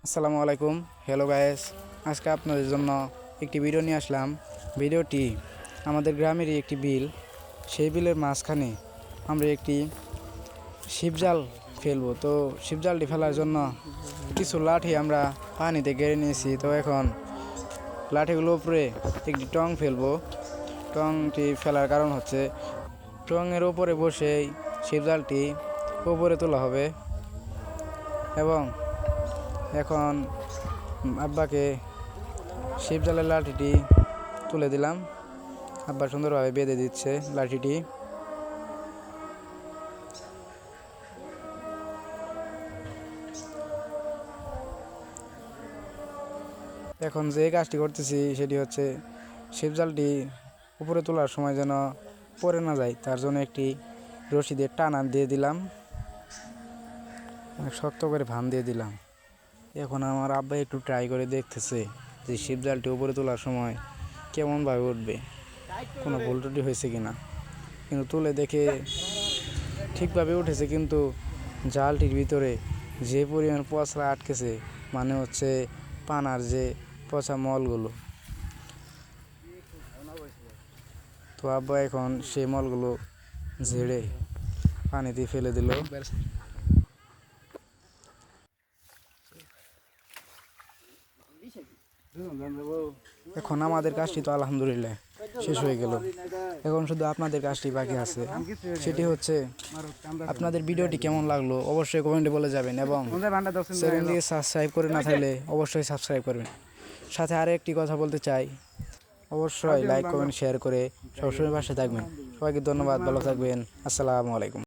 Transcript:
আসসালামু আলাইকুম। Hello guys, আজকে আপনাদের জন্য একটি ভিডিও নিয়ে আসলাম। ভিডিওটি আমাদের গ্রামেরই একটি বিল। সেই বিলের মাঝখানে আমরা একটি শিবজাল ফেলবো। তো শিবজালটি ফেলার জন্য কিছু লাঠি আমরা পানিতে গেড়ে নিয়েছি। তো এখন লাঠিগুলোর উপরে একটি টং ফেলবো। টংটি ফেলার কারণ হচ্ছে টংয়ের উপরে বসেই শিবজালটি উপরে তোলা হবে। এবং এখন আব্বাকে শিবজালের লাঠিটি তুলে দিলাম। আব্বা সুন্দরভাবে বেঁধে দিচ্ছে লাঠিটি। এখন যে কাজটি করতেছি সেটি হচ্ছে শিবজালটি উপরে তোলার সময় যেন পড়ে না যায়, তার জন্য একটি রশি দিয়ে টানা দিয়ে দিলাম, শক্ত করে ভান দিয়ে দিলাম। এখন আমার আব্বা একটু ট্রাই করে দেখতেছে যে শিবজালটি উপরে তোলার সময় কেমনভাবে উঠবে, কোনো ভুল ত্রুটি হয়েছে কিনা। কিন্তু তুলে দেখে ঠিকভাবে উঠেছে, কিন্তু জালটির ভিতরে যে পরিমাণ পচরা আটকেছে, মানে হচ্ছে পানার যে পচা মলগুলো। তো আব্বা এখন সেই মলগুলো ঝেড়ে পানিতে ফেলে দিল। এখন আমাদের কাজটি তো আলহামদুলিল্লাহ শেষ হয়ে গেল। এখন শুধু আপনাদের কাজটি বাকি আছে। সেটি হচ্ছে আপনাদের ভিডিওটি কেমন লাগলো অবশ্যই কমেন্টে বলে যাবেন, এবং চ্যানেলটিকে সাবস্ক্রাইব করে না থাকলে অবশ্যই সাবস্ক্রাইব করবেন। সাথে আরও একটি কথা বলতে চাই, অবশ্যই লাইক কমেন্ট শেয়ার করে সবসময় পাশে থাকবেন। সবাইকে ধন্যবাদ, ভালো থাকবেন। আসসালামু আলাইকুম।